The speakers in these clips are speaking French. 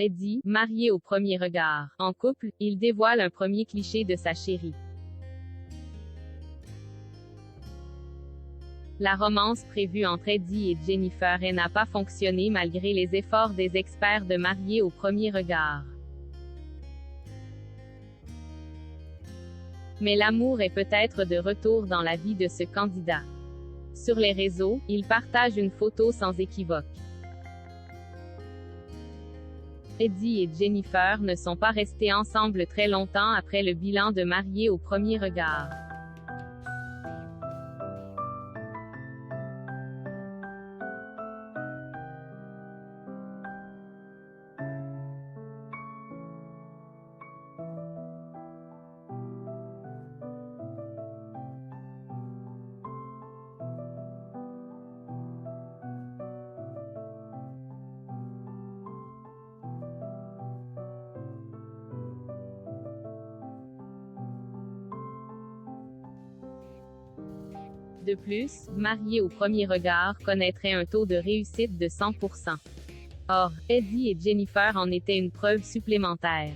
Eddie, marié au premier regard. En couple, il dévoile un premier cliché de sa chérie. La romance prévue entre Eddie et Jennifer n'a pas fonctionné malgré les efforts des experts de Mariés au premier regard. Mais l'amour est peut-être de retour dans la vie de ce candidat. Sur les réseaux, il partage une photo sans équivoque. Eddie et Jennifer ne sont pas restés ensemble très longtemps après le bilan de Mariés au premier regard. De plus, Mariés au premier regard connaîtrait un taux de réussite de 100%. Or, Eddie et Jennifer en étaient une preuve supplémentaire.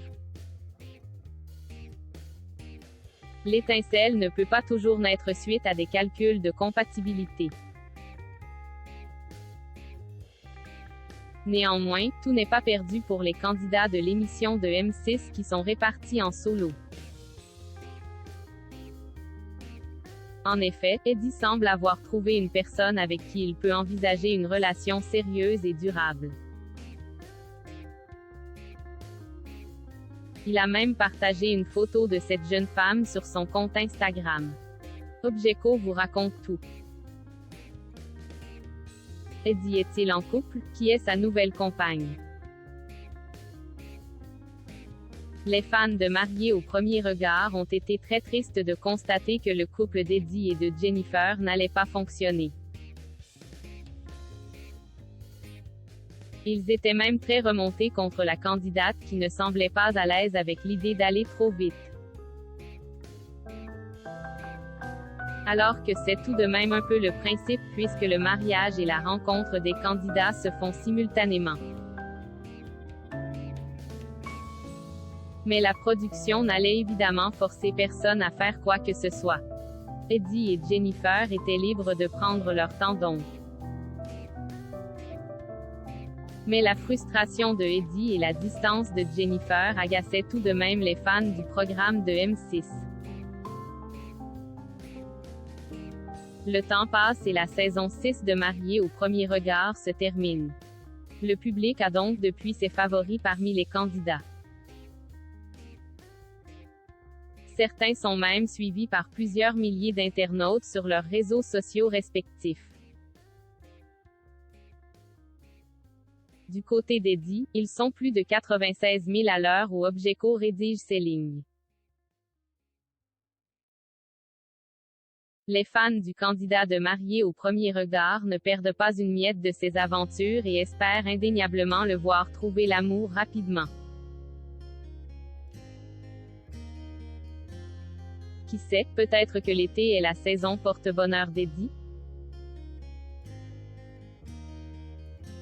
L'étincelle ne peut pas toujours naître suite à des calculs de compatibilité. Néanmoins, tout n'est pas perdu pour les candidats de l'émission de M6 qui sont répartis en solo. En effet, Eddie semble avoir trouvé une personne avec qui il peut envisager une relation sérieuse et durable. Il a même partagé une photo de cette jeune femme sur son compte Instagram. Objeco vous raconte tout. Eddie est-il en couple? Qui est sa nouvelle compagne? Les fans de Mariés au premier regard ont été très tristes de constater que le couple d'Eddie et de Jennifer n'allait pas fonctionner. Ils étaient même très remontés contre la candidate qui ne semblait pas à l'aise avec l'idée d'aller trop vite. Alors que c'est tout de même un peu le principe puisque le mariage et la rencontre des candidats se font simultanément. Mais la production n'allait évidemment forcer personne à faire quoi que ce soit. Eddie et Jennifer étaient libres de prendre leur temps donc. Mais la frustration de Eddie et la distance de Jennifer agaçaient tout de même les fans du programme de M6. Le temps passe et la saison 6 de Mariés au premier regard se termine. Le public a donc depuis ses favoris parmi les candidats. Certains sont même suivis par plusieurs milliers d'internautes sur leurs réseaux sociaux respectifs. Du côté d'Eddie, ils sont plus de 96 000 à l'heure où Objeco rédige ces lignes. Les fans du candidat de Mariés au premier regard ne perdent pas une miette de ses aventures et espèrent indéniablement le voir trouver l'amour rapidement. Qui sait, peut-être que l'été est la saison porte-bonheur d'Eddie?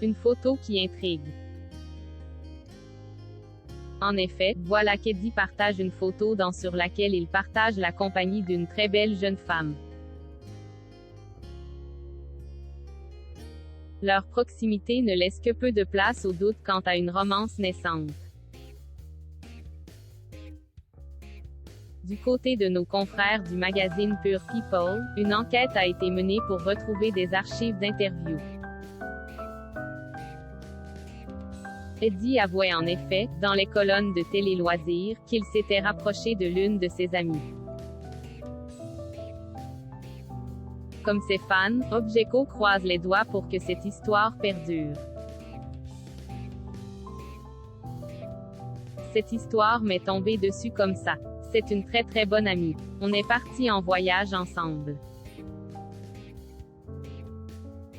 Une photo qui intrigue. En effet, voilà qu'Eddie partage une photo sur laquelle il partage la compagnie d'une très belle jeune femme. Leur proximité ne laisse que peu de place au doute quant à une romance naissante. Du côté de nos confrères du magazine Pure People, une enquête a été menée pour retrouver des archives d'interviews. Eddie avouait en effet, dans les colonnes de Télé Loisirs, qu'il s'était rapproché de l'une de ses amies. Comme ses fans, Objeco croise les doigts pour que cette histoire perdure. Cette histoire m'est tombée dessus comme ça. C'est une très très bonne amie. On est partis en voyage ensemble.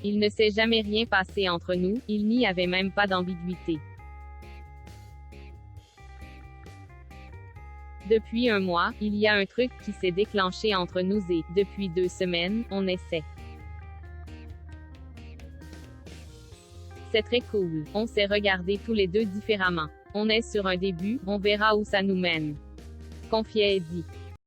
Il ne s'est jamais rien passé entre nous, il n'y avait même pas d'ambiguïté. Depuis un mois, il y a un truc qui s'est déclenché entre nous et, depuis 2 semaines, on essaie. C'est très cool. On s'est regardé tous les deux différemment. On est sur un début, on verra où ça nous mène. Confiait Eddie.